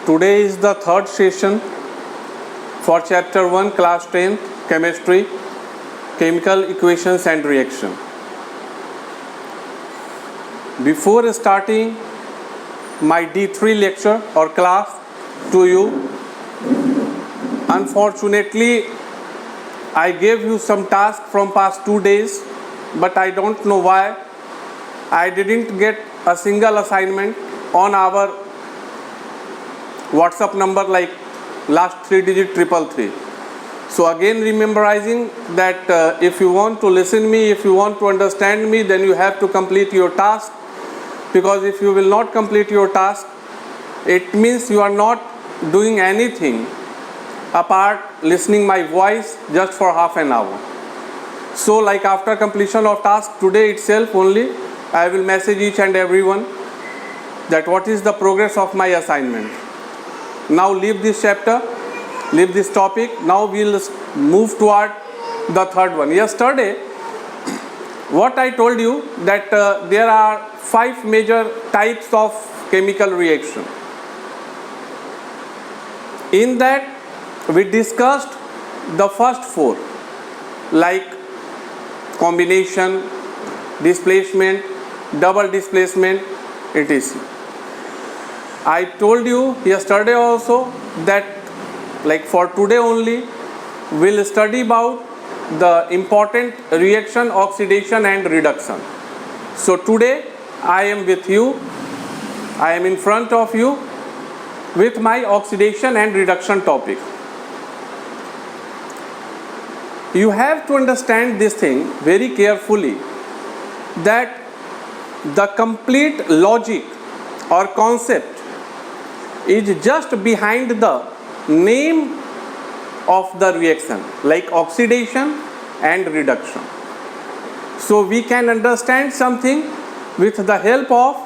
Today is the third session for chapter 1, class 10, chemistry, chemical equations and reaction. Before starting my D3 lecture or class to you, unfortunately I gave you some task from past 2 days, but I don't know why I didn't get a single assignment on our WhatsApp number like last 3 digit 333. So again rememberizing that if you want to listen me, if you want to understand me, then you have to complete your task, because if you will not complete your task, it means you are not doing anything apart listening my voice just for half an hour. So like after completion of task today itself only, I will message each and everyone that what is the progress of my assignment. Now leave this chapter, leave this topic. Now we'll move toward the third one. Yesterday, what I told you that there are 5 major types of chemical reaction. In that we discussed the first 4 like combination, displacement, double displacement, etc. I told you yesterday also that like for today only we'll study about the important reaction, oxidation and reduction. So today I am with you, I am in front of you with my oxidation and reduction topic. You have to understand this thing very carefully, that the complete logic or concept is just behind the name of the reaction, like oxidation and reduction. So we can understand something with the help of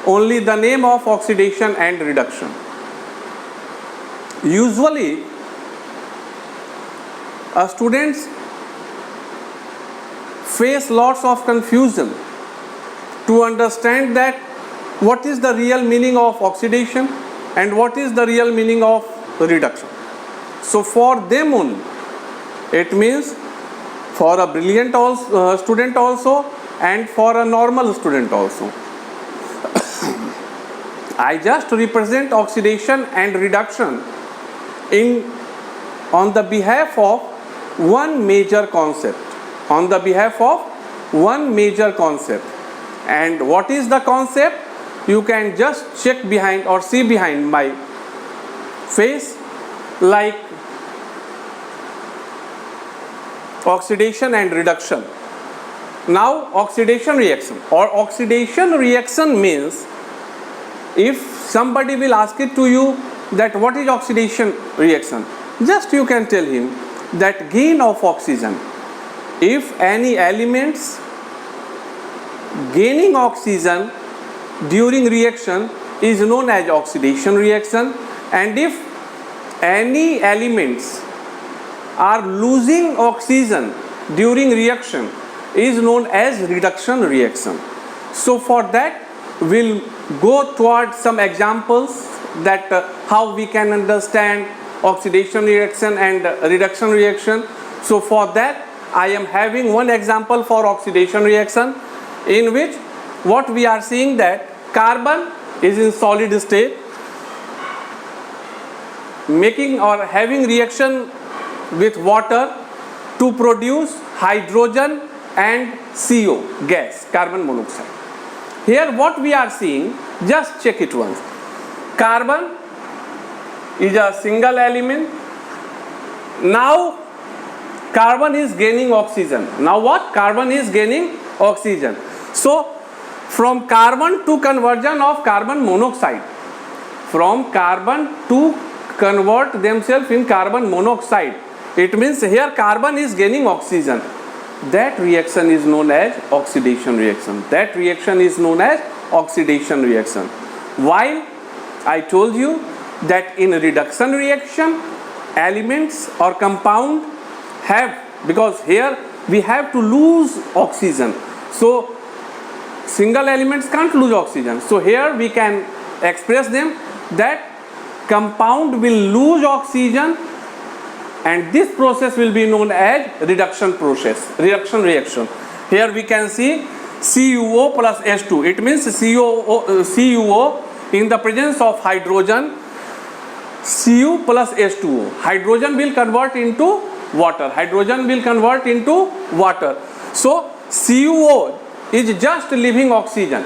only the name of oxidation and reduction. Usually students face lots of confusion to understand that what is the real meaning of oxidation and what is the real meaning of reduction. So for them only, it means for a brilliant student also and for a normal student also. I just represent oxidation and reduction on the behalf of one major concept. On the behalf of one major concept. And what is the concept? You can just check behind or see behind my face, like oxidation and reduction. Now oxidation reaction or oxidation reaction means, if somebody will ask it to you that what is oxidation reaction, just you can tell him that gain of oxygen. If any elements gaining oxygen during reaction is known as oxidation reaction, and if any elements are losing oxygen during reaction is known as reduction reaction. So for that we'll go towards some examples that how we can understand oxidation reaction and reduction reaction. So for that I am having one example for oxidation reaction, in which what we are seeing that carbon is in solid state making or having reaction with water to produce hydrogen and CO gas, carbon monoxide. Here what we are seeing, just check it once. Carbon is a single element. Now carbon is gaining oxygen. Now what? Carbon is gaining oxygen. So from carbon to conversion of carbon monoxide, from carbon to convert themselves in carbon monoxide, it means here carbon is gaining oxygen. That reaction is known as oxidation reaction. That reaction is known as oxidation reaction. While I told you that in reduction reaction, elements or compound have, because here we have to lose oxygen. So single elements can't lose oxygen. So here we can express them that compound will lose oxygen, and this process will be known as reduction process, reduction reaction. Here we can see CuO plus H2. It means CuO in the presence of hydrogen, Cu plus H2O. Hydrogen will convert into water. Hydrogen will convert into water. So CuO is just leaving oxygen,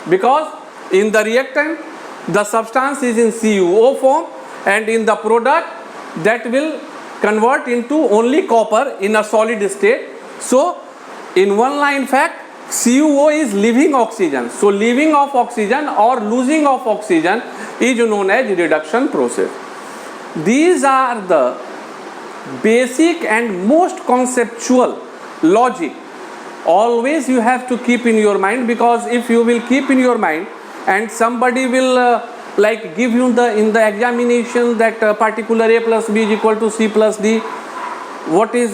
because in the reactant the substance is in CuO form, and in the product that will convert into only copper in a solid state. So in one line fact, CuO is leaving oxygen. So leaving of oxygen or losing of oxygen is known as reduction process. These are the basic and most conceptual logic. Always you have to keep in your mind, because if you will keep in your mind and somebody will like give you in the examination that particular A plus B is equal to C plus D, what is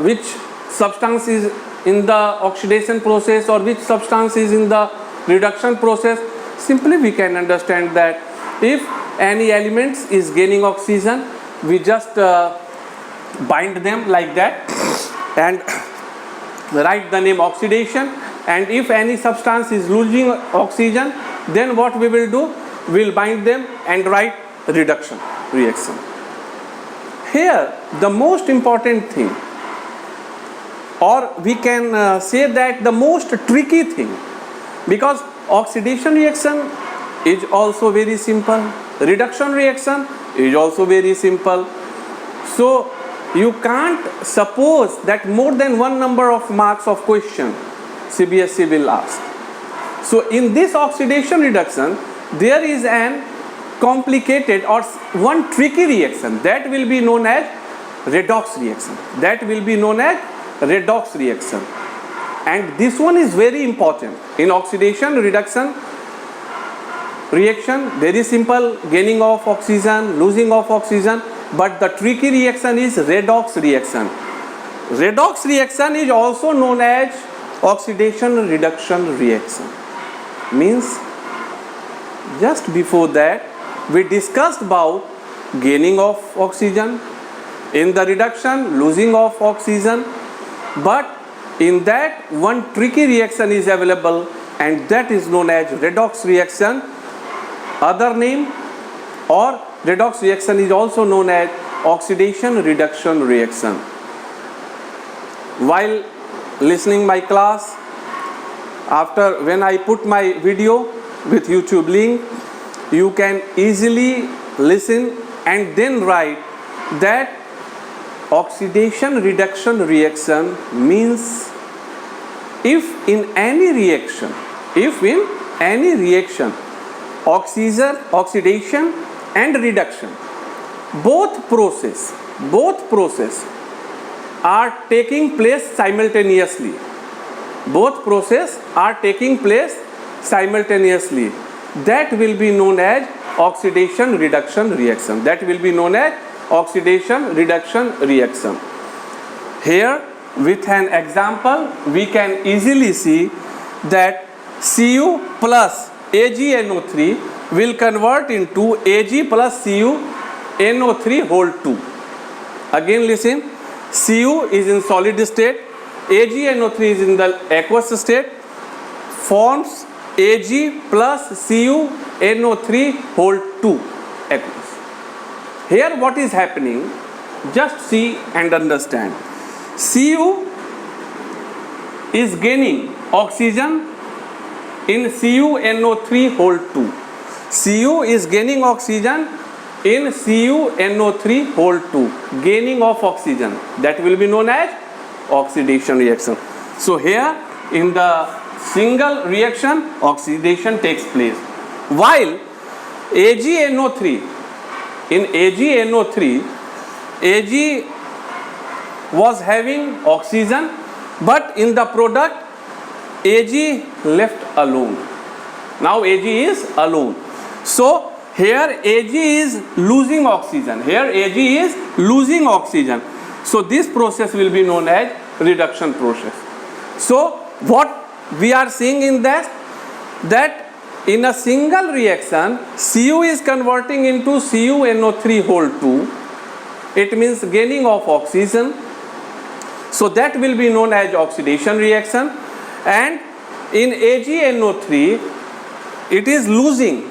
which substance is in the oxidation process or which substance is in the reduction process, simply we can understand that if any elements is gaining oxygen, we just bind them like that and write the name oxidation, and if any substance is losing oxygen, then what we will do, we will bind them and write reduction reaction. Here the most important thing, or we can say that the most tricky thing, because oxidation reaction is also very simple, reduction reaction is also very simple. So you can't suppose that more than one number of marks of question CBSE will ask. So in this oxidation reduction, there is an complicated or one tricky reaction that will be known as redox reaction. That will be known as redox reaction. And this one is very important. In oxidation reduction reaction, very simple, gaining of oxygen, losing of oxygen, but the tricky reaction is redox reaction. Redox reaction is also known as oxidation reduction reaction. Means just before that we discussed about gaining of oxygen, in the reduction losing of oxygen, but in that one tricky reaction is available, and that is known as redox reaction. Other name or redox reaction is also known as oxidation reduction reaction. While listening my class, after when I put my video with YouTube link, you can easily listen and then write that oxidation reduction reaction means if in any reaction oxidation and reduction, both process are taking place simultaneously. Both process are taking place simultaneously. That will be known as oxidation reduction reaction. That will be known as oxidation reduction reaction. Here with an example we can easily see that Cu plus AgNO3 will convert into Ag plus CuNO3 whole 2. Again listen, Cu is in solid state, AgNO3 is in the aqueous state, forms Ag plus CuNO3 whole 2 aqueous. Here what is happening, just see and understand. Cu is gaining oxygen in CuNO3 whole 2. Cu is gaining oxygen in CuNO3 whole 2. Gaining of oxygen, that will be known as oxidation reaction. So here in the single reaction oxidation takes place. While AgNO3, in AgNO3, Ag was having oxygen, but in the product Ag left alone. Now Ag is alone. So here Ag is losing oxygen. Here Ag is losing oxygen. So this process will be known as reduction process. So what we are seeing in that in a single reaction, Cu is converting into CuNO3 whole 2. It means gaining of oxygen. So that will be known as oxidation reaction. And in AgNO3, it is losing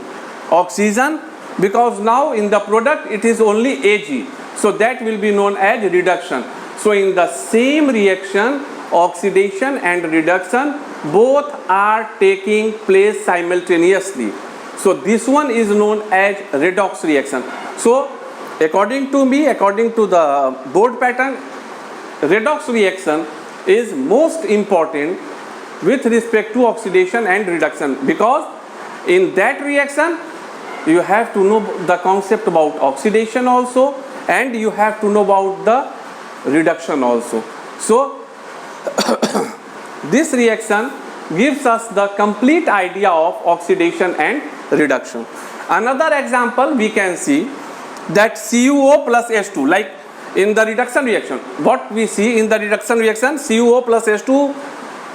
oxygen because now in the product it is only Ag. So that will be known as reduction. So in the same reaction, oxidation and reduction both are taking place simultaneously. So this one is known as redox reaction. So according to me, according to the board pattern, redox reaction is most important with respect to oxidation and reduction, because in that reaction you have to know the concept about oxidation also, and you have to know about the reduction also. So this reaction gives us the complete idea of oxidation and reduction. Another example we can see that CuO plus H2, like in the reduction reaction, what we see in the reduction reaction, CuO plus H2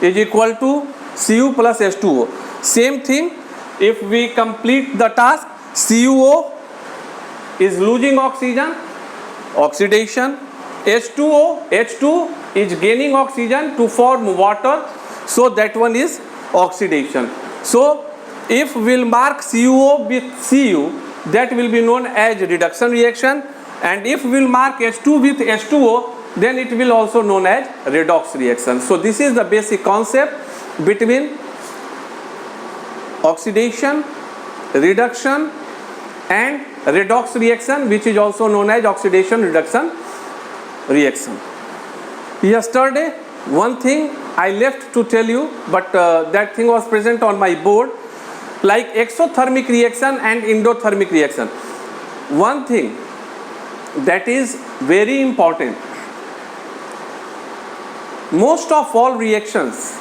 is equal to Cu plus H2O. Same thing, if we complete the task, CuO is losing oxygen, oxidation. H2 is gaining oxygen to form water, so that one is oxidation. So if we'll mark CuO with Cu, that will be known as reduction reaction, and if we'll mark H2 with H2O, then it will also known as redox reaction. So this is the basic concept between oxidation, reduction and redox reaction, which is also known as oxidation reduction reaction. Yesterday, one thing I left to tell you, but that thing was present on my board, like exothermic reaction and endothermic reaction. One thing that is very important, most of all reactions,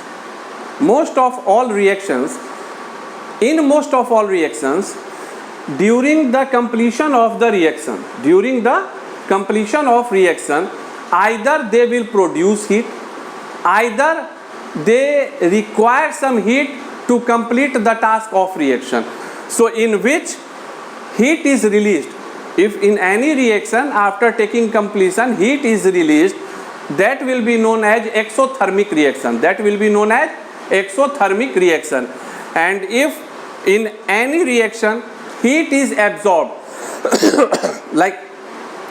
during the completion of reaction, either they will produce heat, either they require some heat to complete the task of reaction. So in which heat is released, if in any reaction after taking completion heat is released, that will be known as exothermic reaction. And if in any reaction heat is absorbed, like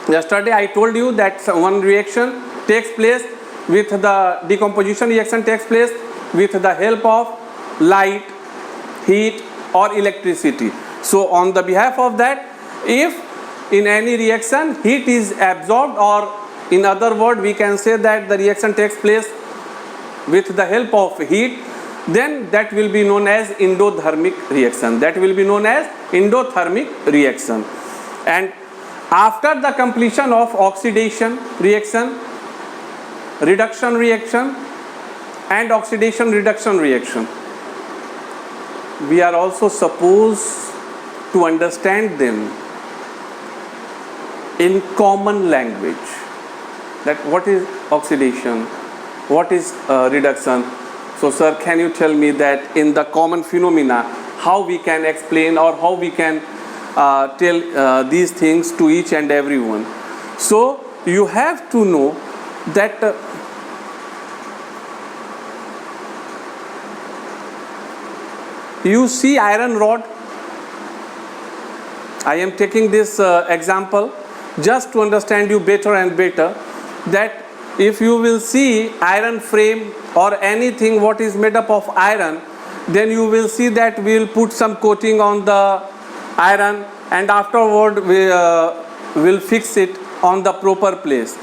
yesterday I told you that one reaction takes place with the decomposition reaction takes place with the help of light, heat or electricity. So on the behalf of that, if in any reaction heat is absorbed, or in other words we can say that the reaction takes place with the help of heat, then that will be known as endothermic reaction. And after the completion of oxidation reaction, reduction reaction and oxidation reduction reaction, we are also supposed to understand them in common language, that what is oxidation, what is reduction. So sir, can you tell me that in the common phenomena how we can explain or how we can tell these things to each and everyone? So you have to know that you see iron rod. I am taking this example just to understand you better and better, that if you will see iron frame or anything what is made up of iron, then you will see that we will put some coating on the iron and afterward we will fix it on the proper place.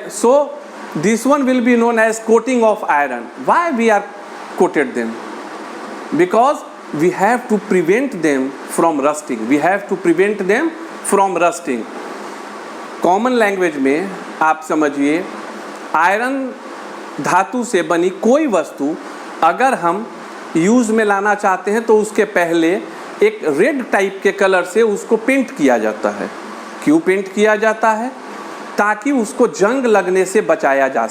So this one will be known as coating of iron. Why we are coated them? Because we have to prevent them from rusting. Common language में आप समझिए, iron धातु से बनी कोई वस्तु अगर हम यूज़ में लाना चाहते हैं तो उसके पहले एक रेड टाइप के कलर से उसको पेंट किया जाता है. क्यों पेंट किया जाता है? ताकि उसको जंग लगने से बचाया जा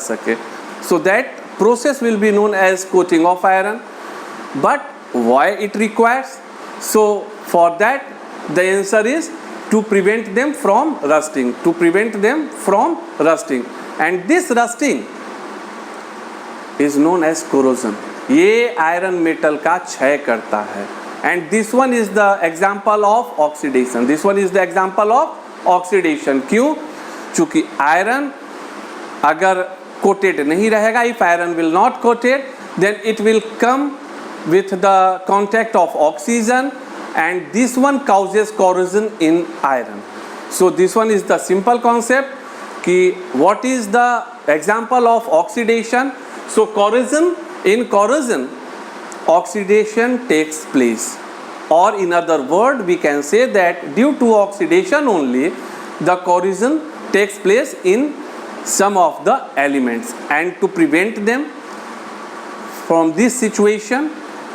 सके. So that process will be known as coating of iron. But why it requires? So for that the answer is to prevent them from rusting, to prevent them from rusting. And this rusting is known as corrosion. ये iron metal का क्षय करता है. And this one is the example of oxidation. This one is the example of oxidation. क्यों? चूँकि iron अगर coated नहीं रहेगा, if iron will not coated, then it will come with the contact of oxygen, and this one causes corrosion in iron. So this one is the simple concept कि what is the example of oxidation. So corrosion, in corrosion oxidation takes place, or in other word we can say that due to oxidation only the corrosion takes place in some of the elements. And to prevent them from this situation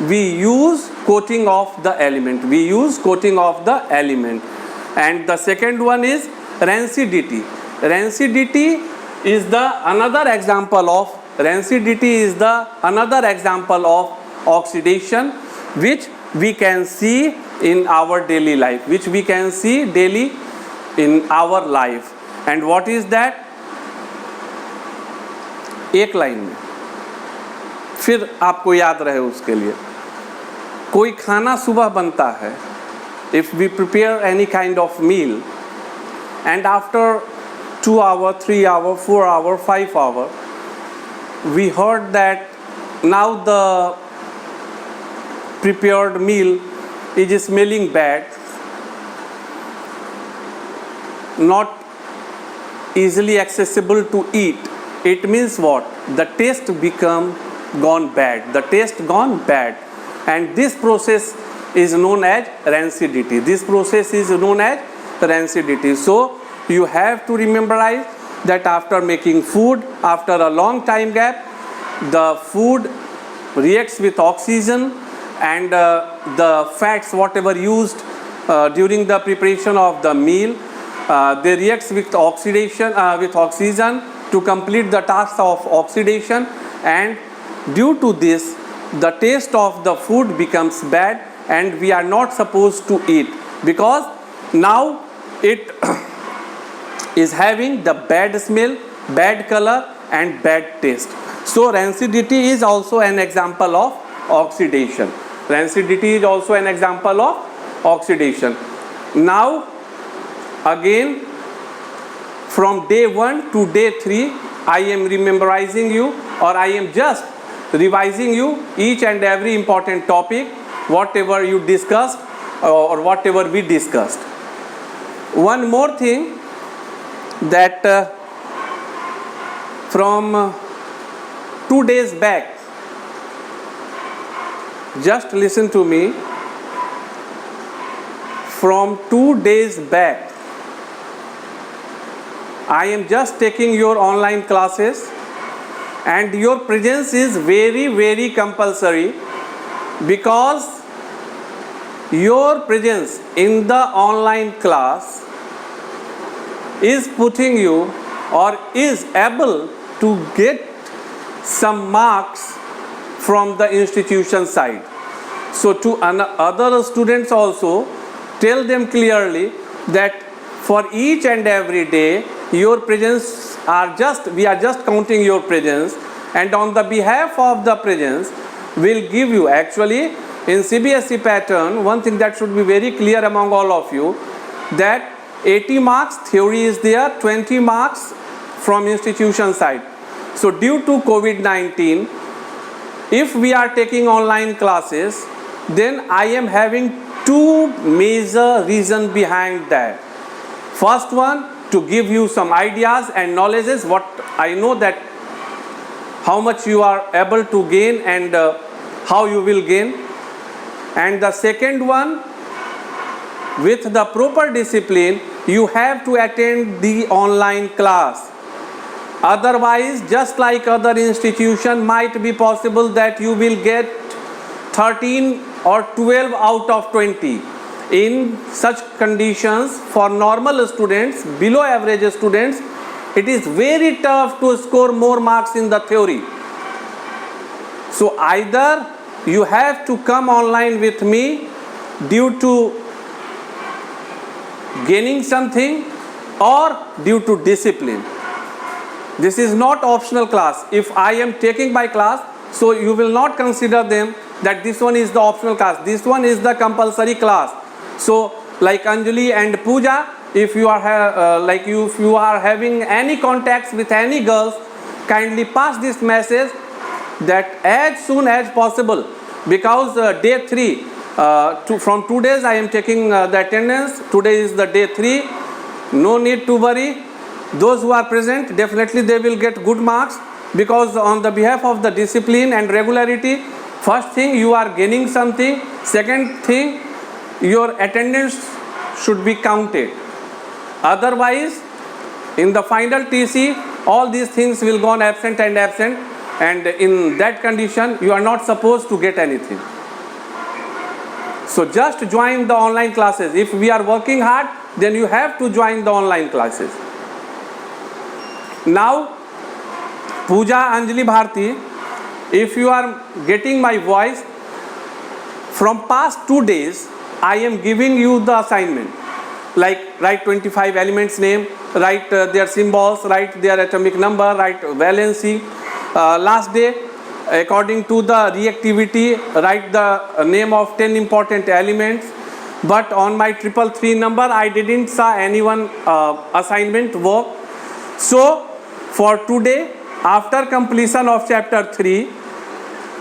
we use coating of the element, we use coating of the element. And the second one is rancidity. Rancidity is the another example of oxidation which we can see in our daily life, which we can see daily in our life. And what is that? एक line में फिर आपको याद रहे उसके लिए, कोई खाना सुबह बनता है, if we prepare any kind of meal and after 2 hours, 3 hours, 4 hours, 5 hours we heard that now the prepared meal is smelling bad, not easily accessible to eat. It means what? The taste become gone bad. The taste gone bad. And this process is known as rancidity. This process is known as rancidity. So you have to rememberize that after making food, after a long time gap, the food reacts with oxygen, and the fats whatever used during the preparation of the meal, they react with oxidation with oxygen to complete the task of oxidation, and due to this the taste of the food becomes bad and we are not supposed to eat, because now it is having the bad smell, bad color and bad taste. So rancidity is also an example of oxidation. Rancidity is also an example of oxidation. Now again from day 1 to day 3 I am memorizing you, or I am just revising you each and every important topic whatever you discussed or whatever we discussed. One more thing, that from 2 days back, just listen to me, from 2 days back I am just taking your online classes, and your presence is very, very compulsory, because your presence in the online class is putting you or is able to get some marks from the institution side. So to other students also tell them clearly that for each and every day your presence we are just counting your presence, and on the behalf of the presence will give you, actually in CBSE pattern one thing that should be very clear among all of you, that 80 marks theory is there, 20 marks from institution side. So due to COVID-19 if we are taking online classes, then I am having 2 major reasons behind that. First one, to give you some ideas and knowledges, what I know that how much you are able to gain and how you will gain. And the second one, with the proper discipline you have to attend the online class. Otherwise, just like other institution, might be possible that you will get 13 or 12 out of 20. In such conditions, for normal students, below average students, it is very tough to score more marks in the theory. So either you have to come online with me due to gaining something or due to discipline. This is not optional class. If I am taking my class, so you will not consider them that this one is the optional class. This one is the compulsory class. So like Anjali and Pooja, if you are if you are having any contacts with any girls, kindly pass this message that as soon as possible, because day 3 from 2 days I am taking the attendance. Today is the day 3. No need to worry. Those who are present, definitely they will get good marks, because on the behalf of the discipline and regularity, first thing, you are gaining something. Second thing, your attendance should be counted. Otherwise, in the final TC, all these things will go on absent, and in that condition, you are not supposed to get anything. So just join the online classes. If we are working hard, then you have to join the online classes. Now, Pooja, Anjali, Bharti, if you are getting my voice, from past 2 days, I am giving you the assignment. Like write 25 elements name, write their symbols, write their atomic number, write valency. Last day, according to the reactivity, write the name of 10 important elements. But on my 333 number, I didn't saw anyone assignment work. So for today, after completion of chapter 3,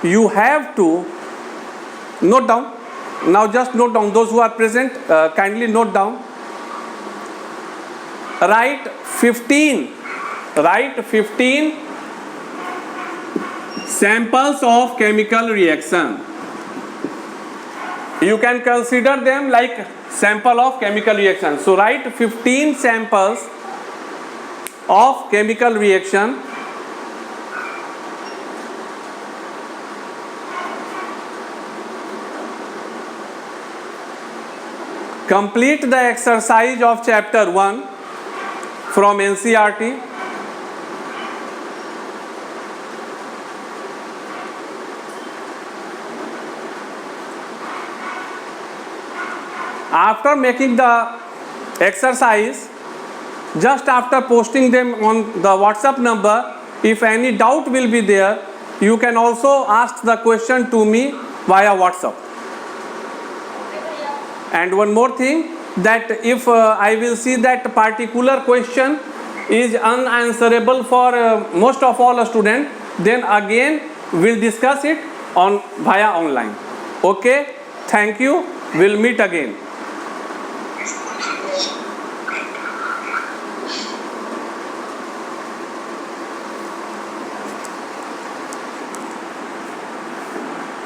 you have to note down. Now just note down. Those who are present, kindly note down. Write 15 samples of chemical reaction. You can consider them like sample of chemical reaction. So write 15 samples of chemical reaction. Complete the exercise of chapter 1 from NCERT. After making the exercise, just after posting them on the WhatsApp number, if any doubt will be there, you can also ask the question to me via WhatsApp. And one more thing, that if I will see that particular question is unanswerable for most of all students, then again we'll discuss it on via online. Okay, thank you. We'll meet again.